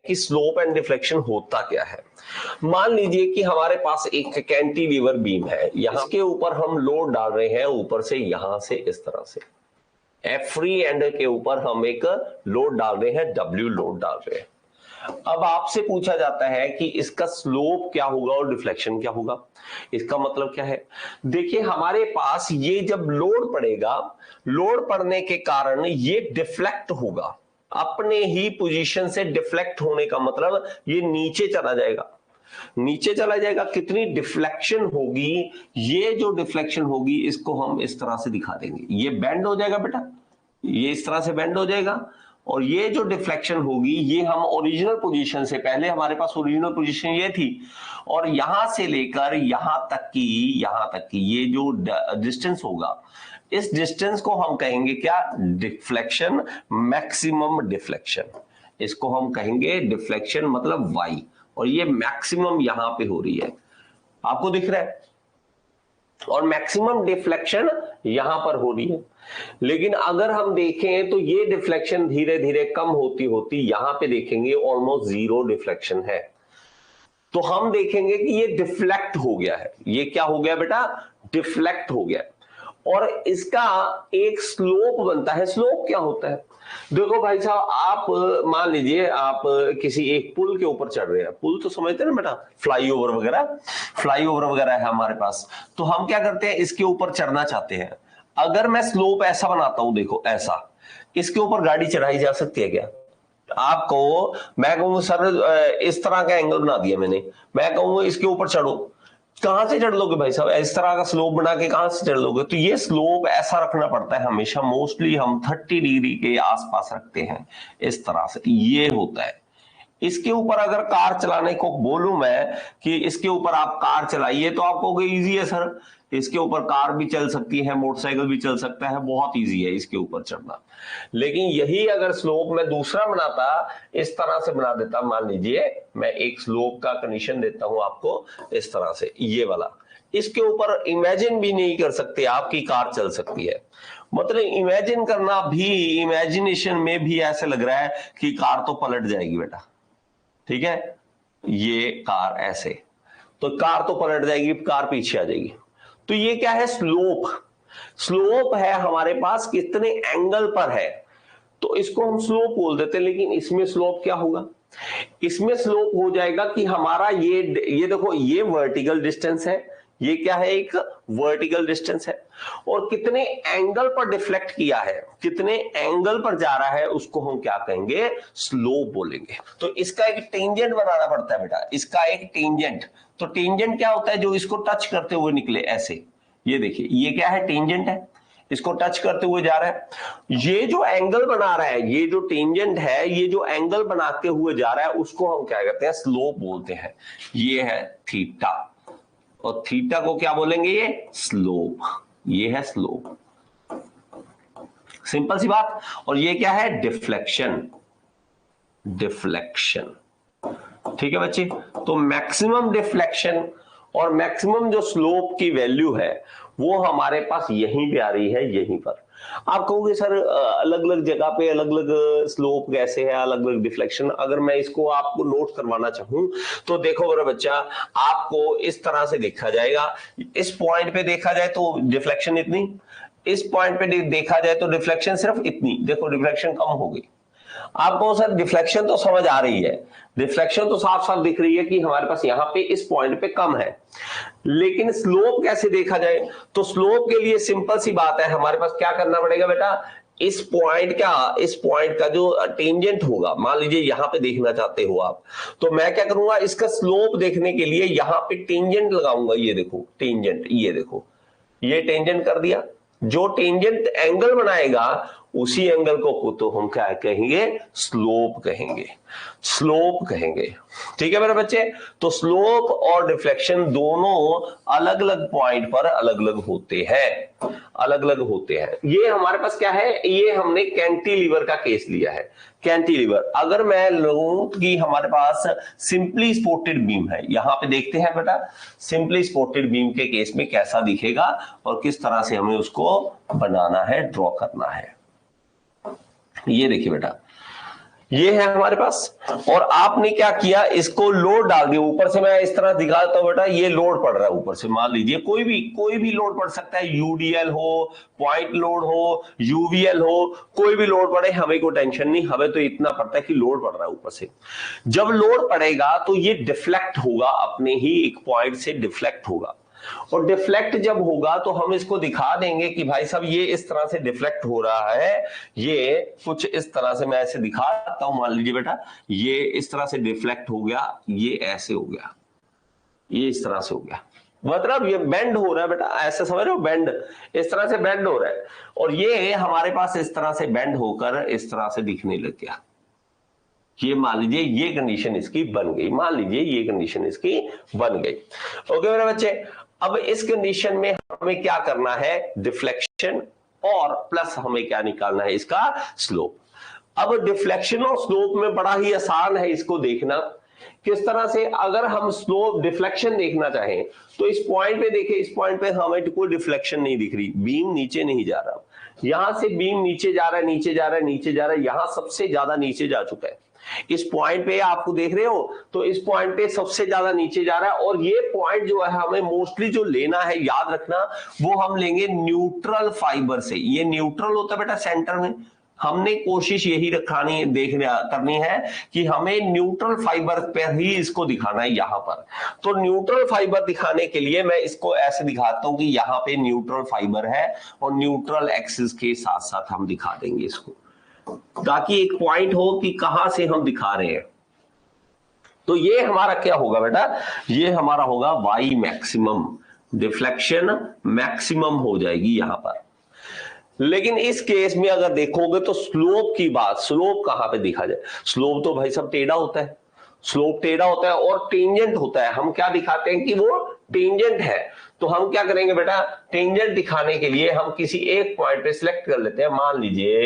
कि slope and deflection होता क्या है। मान लीजिए कि हमारे पास एक कैंटिलीवर बीम है, यहाँ के ऊपर हम लोड डाल रहे हैं ऊपर से, यहां से इस तरह से एफ फ्री एंड के ऊपर हम एक लोड डाल रहे हैं, डब्ल्यू लोड डाल रहे हैं। अब आपसे पूछा जाता है कि इसका स्लोप क्या होगा और डिफ्लेक्शन क्या होगा। इसका मतलब क्या है, देखिए हमारे पास ये जब लोड पड़ेगा, लोड पड़ने के कारण ये डिफ्लेक्ट होगा, अपने ही पोजीशन से डिफ्लेक्ट होने का मतलब ये नीचे चला जाएगा, नीचे चला जाएगा। कितनी डिफ्लेक्शन होगी, ये जो डिफ्लेक्शन होगी इसको हम इस तरह से दिखा देंगे, ये बेंड हो जाएगा बेटा, ये इस तरह से बेंड हो जाएगा। और ये जो डिफ्लेक्शन होगी ये हम ओरिजिनल पोजीशन से, पहले हमारे पास ओरिजिनल पोजीशन ये थी, और यहां से लेकर यहां तक की ये जो डिस्टेंस होगा, इस डिस्टेंस को हम कहेंगे क्या, डिफ्लेक्शन, मैक्सिमम डिफ्लेक्शन। इसको हम कहेंगे डिफ्लेक्शन मतलब y, और ये मैक्सिमम यहां पे हो रही है, आपको दिख रहा है, और मैक्सिमम डिफ्लेक्शन यहां पर हो रही है। लेकिन अगर हम देखें तो ये डिफ्लेक्शन धीरे धीरे कम होती होती यहां पे देखेंगे ऑलमोस्ट जीरो डिफ्लेक्शन है। तो हम देखेंगे कि ये डिफ्लेक्ट हो गया है, ये क्या हो गया बेटा, डिफ्लेक्ट हो गया। और इसका एक स्लोप बनता है। स्लोप क्या होता है, देखो भाई साहब, आप मान लीजिए आप किसी एक पुल के ऊपर चढ़ रहे हैं, पुल तो समझते हैं ना बेटा, फ्लाईओवर वगैरह है हमारे पास, तो हम क्या करते हैं, इसके ऊपर चढ़ना चाहते हैं। अगर मैं स्लोप ऐसा बनाता हूं, देखो ऐसा, इसके ऊपर गाड़ी चढ़ाई जा सकती है क्या, आपको मैं कहूँ सर इस तरह का एंगल बना दिया मैंने, मैं कहूँ इसके ऊपर चढ़ो, कहां से चढ़ लोगे भाई साहब, इस तरह का स्लोप बना के कहां से चढ़ लोगे। तो ये स्लोप ऐसा रखना पड़ता है हमेशा, मोस्टली हम 30 डिग्री के आसपास रखते हैं, इस तरह से ये होता है। इसके ऊपर अगर कार चलाने को बोलूं मैं कि इसके ऊपर आप कार चलाइए, तो आप कहोगे इजी है सर, इसके ऊपर कार भी चल सकती है, मोटरसाइकिल भी चल सकता है, बहुत इजी है इसके ऊपर चढ़ना। लेकिन यही अगर स्लोप मैं दूसरा बनाता, इस तरह से बना देता, मान लीजिए मैं एक स्लोप का कंडीशन देता हूं आपको इस तरह से, ये वाला, इसके ऊपर इमेजिन भी नहीं कर सकते आपकी कार चल सकती है। मतलब इमेजिन करना भी, इमेजिनेशन में भी ऐसे लग रहा है कि कार तो पलट जाएगी बेटा, ठीक है, ये कार ऐसे, तो कार तो पलट जाएगी, कार पीछे आ जाएगी। तो ये क्या है, स्लोप। स्लोप है हमारे पास कितने एंगल पर है, तो इसको हम स्लोप बोल देते हैं। लेकिन इसमें स्लोप क्या होगा, इसमें स्लोप हो जाएगा कि हमारा ये देखो, ये वर्टिकल डिस्टेंस है, ये क्या है, एक वर्टिकल डिस्टेंस है, और कितने एंगल पर डिफ्लेक्ट किया है, कितने एंगल पर जा रहा है, उसको हम क्या कहेंगे, स्लोप बोलेंगे। तो इसका एक टेंजेंट बनाना पड़ता है बेटा, इसका एक टेंजेंट। तो टेंजेंट क्या होता है, जो इसको टच करते हुए निकले ऐसे, ये देखिए ये क्या है, टेंजेंट है, इसको टच करते हुए जा रहा है। ये जो एंगल बना रहा है, ये जो टेंजेंट है, ये जो एंगल बनाते हुए जा रहा है, उसको हम क्या कहते हैं, स्लोप बोलते हैं। ये है थीटा, और थीटा को क्या बोलेंगे, ये स्लोप, ये है स्लोप, सिंपल सी बात। और ये क्या है, डिफ्लेक्शन, डिफ्लेक्शन, ठीक है बच्चे। तो मैक्सिमम डिफ्लेक्शन और मैक्सिमम जो स्लोप की वैल्यू है वो हमारे पास यहीं पे आ रही है, यहीं पर। आप कहोगे सर अलग अलग जगह पे अलग अलग स्लोप कैसे है, अलग अलग डिफ्लेक्शन। अगर मैं इसको आपको नोट करवाना चाहूं तो देखो मेरा बच्चा, आपको इस तरह से देखा जाएगा, इस पॉइंट पे देखा जाए तो डिफ्लेक्शन इतनी, इस पॉइंट पे देखा जाए तो डिफ्लेक्शन सिर्फ इतनी, देखो डिफ्लेक्शन कम हो गई। आपको सर डिफ्लेक्शन तो समझ आ रही है, डिफ्लेक्शन तो साफ साफ दिख रही है कि हमारे पास यहाँ पे इस पॉइंट पे कम है, लेकिन स्लोप कैसे देखा जाए, तो स्लोप के लिए सिंपल सी बात है, हमारे पास क्या करना पड़ेगा बेटा, इस पॉइंट का जो टेंजेंट होगा, मान लीजिए यहां पे देखना चाहते हो आप, तो मैं क्या करूंगा, इसका स्लोप देखने के लिए यहां पे टेंजेंट लगाऊंगा, ये देखो टेंजेंट, ये देखो ये टेंजेंट कर दिया। जो टेंजेंट एंगल बनाएगा उसी एंगल को तो हम क्या कहेंगे, स्लोप कहेंगे, स्लोप कहेंगे, ठीक है मेरे बच्चे। तो स्लोप और डिफ्लेक्शन दोनों अलग अलग पॉइंट पर अलग अलग होते हैं, अलग अलग होते हैं। ये हमारे पास क्या है, ये हमने कैंटिलीवर का केस लिया है। कैंटिलीवर, अगर मैं लूं कि हमारे पास सिंपली सपोर्टेड बीम है, यहां पे देखते हैं बेटा सिंपली सपोर्टेड बीम के केस में कैसा दिखेगा और किस तरह से हमें उसको बनाना है, ड्रॉ करना है। ये देखिए बेटा, ये है हमारे पास, और आपने क्या किया, इसको लोड डाल दिया ऊपर से। मैं इस तरह दिखाता हूं बेटा, ये लोड पड़ रहा है ऊपर से, मान लीजिए कोई भी लोड पड़ सकता है, यूडीएल हो, पॉइंट लोड हो, यूवीएल हो, कोई भी लोड पड़े, हमें कोई टेंशन नहीं, हमें तो इतना पड़ता है कि लोड पड़ रहा है ऊपर से। जब लोड पड़ेगा तो ये डिफ्लेक्ट होगा, अपने ही एक पॉइंट से डिफ्लेक्ट होगा, और डिफ्लेक्ट जब होगा तो हम इसको दिखा देंगे कि भाई साहब ये इस तरह से डिफ्लेक्ट हो रहा है, ये कुछ इस तरह से मैं ऐसे दिखाता हूं, मान लीजिए बेटा ये इस तरह से डिफ्लेक्ट हो गया, ये ऐसे हो गया, ये इस तरह से हो गया, मतलब ये बेंड हो रहा है बेटा, ऐसे समझ रहे हो, बेंड इस तरह से बेंड हो रहा है, और ये हमारे पास इस तरह से बेंड होकर इस तरह से दिखने लग गया। ये मान लीजिए ये कंडीशन इसकी बन गई, मान लीजिए ये कंडीशन इसकी बन गई। ओके मेरे बच्चे, अब इस कंडीशन में हमें क्या करना है, डिफ्लेक्शन और प्लस हमें क्या निकालना है, इसका स्लोप। अब डिफ्लेक्शन और स्लोप में बड़ा ही आसान है इसको देखना, किस तरह से। अगर हम स्लोप डिफ्लेक्शन देखना चाहें तो इस पॉइंट पे देखें, इस पॉइंट पे हमें कोई डिफ्लेक्शन नहीं दिख रही, बीम नीचे नहीं जा रहा, यहां से बीम नीचे जा रहा है, नीचे जा रहा है, नीचे जा रहा है, यहां सबसे ज्यादा नीचे जा चुका है। इस पॉइंट पे आपको देख रहे हो, तो इस पॉइंट पे सबसे ज्यादा नीचे जा रहा है, और ये पॉइंट जो है हमें मोस्टली जो लेना है, याद रखना, वो हम लेंगे न्यूट्रल फाइबर से। ये न्यूट्रल होता है बेटा सेंटर में, हमने कोशिश यही रखानी करनी है कि हमें न्यूट्रल फाइबर पर ही इसको दिखाना है यहां पर। तो न्यूट्रल फाइबर दिखाने के लिए मैं इसको ऐसे दिखाता हूं कि यहां पे न्यूट्रल फाइबर है, और न्यूट्रल एक्सिस के साथ साथ हम दिखा देंगे इसको, ताकि एक पॉइंट हो कि कहां से हम दिखा रहे हैं। तो ये हमारा क्या होगा बेटा, ये हमारा होगा वाई मैक्सिमम, डिफ्लेक्शन मैक्सिमम हो जाएगी यहां पर। लेकिन इस केस में अगर देखोगे तो स्लोप की बात, स्लोप कहां पे दिखा जाए, स्लोप तो भाई सब टेढ़ा होता है, स्लोप टेढ़ा होता है और टेंजेंट होता है। हम क्या दिखाते हैं कि वो टेंजेंट है, तो हम क्या करेंगे बेटा, टेंजेंट दिखाने के लिए हम किसी एक पॉइंट पे सिलेक्ट कर लेते हैं, मान लीजिए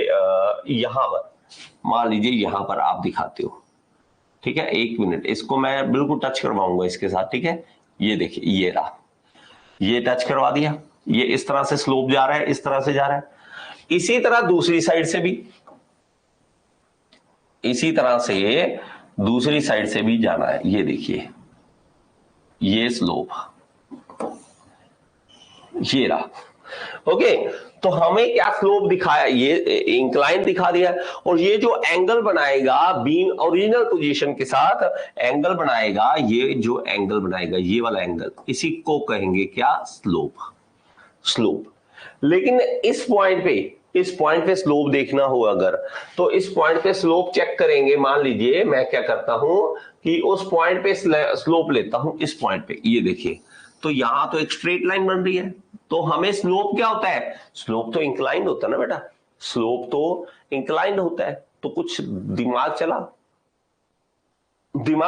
यहां पर, मान लीजिए यहां पर आप दिखाते हो, ठीक है, एक मिनट, इसको मैं बिल्कुल टच करवाऊंगा इसके साथ, ठीक है, ये देखिए ये रहा, ये टच करवा दिया, ये इस तरह से स्लोप जा रहा है, इस तरह से जा रहा है। इसी तरह दूसरी साइड से भी, इसी तरह से दूसरी साइड से भी जाना है, ये देखिए ये स्लोप, ये रहा। ओके, तो हमें क्या स्लोप दिखाया, ये इंक्लाइन दिखा दिया, और ये जो एंगल बनाएगा बीम ओरिजिनल पोजीशन के साथ एंगल बनाएगा, ये जो एंगल बनाएगा ये वाला एंगल, इसी को कहेंगे क्या, स्लोप, स्लोप। लेकिन इस पॉइंट पे स्लोप देखना हो अगर, तो इस पॉइंट पे स्लोप चेक करेंगे। मान लीजिए मैं क्या करता हूं कि उस पॉइंट पे स्लोप लेता हूं, इस पॉइंट पे, ये देखिए, तो यहां तो एक स्ट्रेट लाइन बन रही है, तो हमें स्लोप क्या होता है, स्लोप तो इंक्लाइंड होता है ना बेटा, स्लोप तो इंक्लाइंड होता है। तो कुछ दिमाग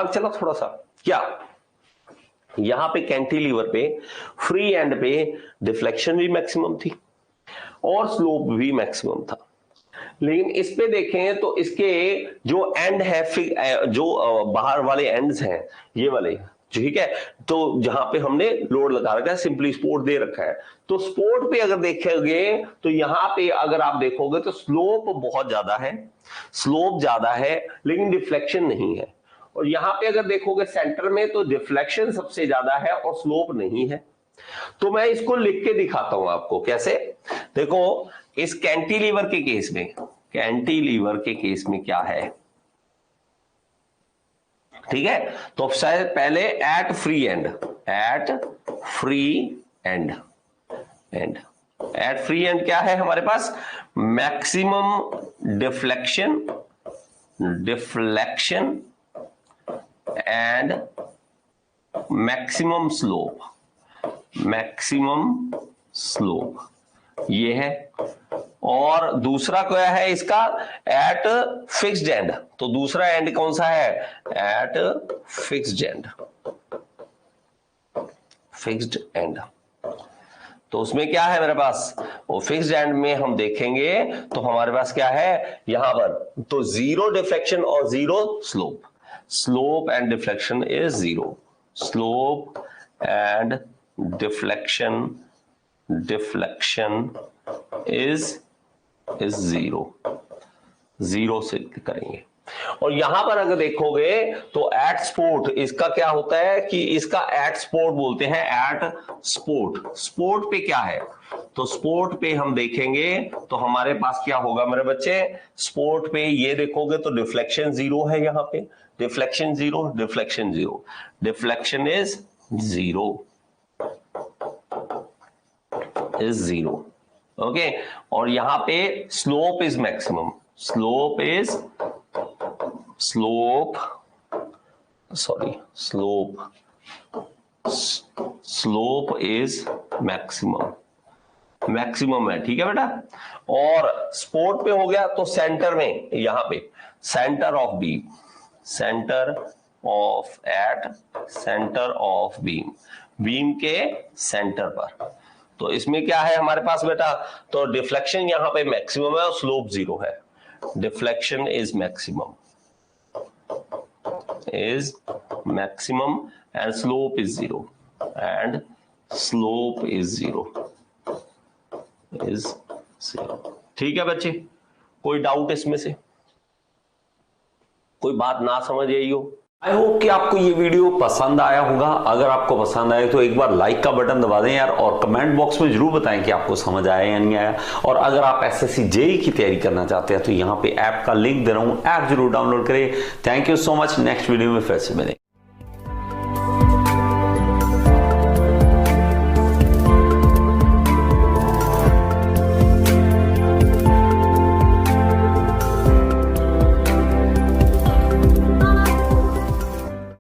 चला थोड़ा सा, क्या यहां पे कैंटिलीवर पे फ्री एंड पे डिफ्लेक्शन भी मैक्सिमम थी और स्लोप भी मैक्सिमम था। लेकिन इस पे देखें तो इसके जो एंड है, जो बाहर वाले एंड्स हैं ये वाले, ठीक है, तो जहां पे हमने लोड लगा रखा है, सिंपली सपोर्ट दे रखा है, तो सपोर्ट पे अगर देखेंगे तो यहां पे अगर आप देखोगे तो स्लोप बहुत ज्यादा है, स्लोप ज्यादा है लेकिन डिफ्लेक्शन नहीं है। और यहां पे अगर देखोगे सेंटर में तो डिफ्लेक्शन सबसे ज्यादा है और स्लोप नहीं है। तो मैं इसको लिख के दिखाता हूं आपको कैसे। देखो इस कैंटिलीवर के केस में, कैंटिलीवर के केस में क्या है, ठीक है, तो शायद पहले at free end, at free end, at free end क्या है हमारे पास, maximum deflection, deflection and maximum slope, maximum slope ये है। और दूसरा क्या है इसका, एट फिक्स्ड एंड, तो दूसरा एंड कौन सा है, at fixed end, fixed end. तो उसमें क्या है मेरे पास, वो फिक्स्ड एंड में हम देखेंगे तो हमारे पास क्या है यहां पर, तो जीरो डिफ्लेक्शन और zero slope, slope and deflection is zero, slope and deflection, deflection is zero, zero से करेंगे। और यहां पर अगर देखोगे तो एट स्पोर्ट इसका क्या होता है कि इसका एट स्पोर्ट बोलते हैं, एट स्पोर्ट। स्पोर्ट पे क्या है, तो स्पोर्ट पे हम देखेंगे तो हमारे पास क्या होगा मेरे बच्चे, स्पोर्ट पे ये देखोगे तो डिफ्लेक्शन 0 है, यहां पे deflection 0, deflection 0, deflection is 0, is 0, okay. और यहां पे slope is maximum, slope is slope is maximum, maximum है, ठीक है बेटा। और स्पोर्ट पे हो गया तो सेंटर में, यहां पे centre of beam, centre of beam, beam के सेंटर पर। तो इसमें क्या है हमारे पास बेटा, तो डिफ्लेक्शन यहां पे मैक्सिमम है और स्लोप 0 है, deflection is maximum and slope is 0, and slope is 0, ठीक है बच्चे। कोई डाउट इसमें से, कोई बात ना समझ आई हो? आई होप कि आपको ये वीडियो पसंद आया होगा। अगर आपको पसंद आए तो एक बार लाइक का बटन दबा दें यार, और कमेंट बॉक्स में जरूर बताएं कि आपको समझ आया या नहीं आया। और अगर आप एसएससी जेईई की तैयारी करना चाहते हैं तो यहाँ पे ऐप का लिंक दे रहा हूं, ऐप जरूर डाउनलोड करें। Thank you so much, next video में फिर से मिलेंगे।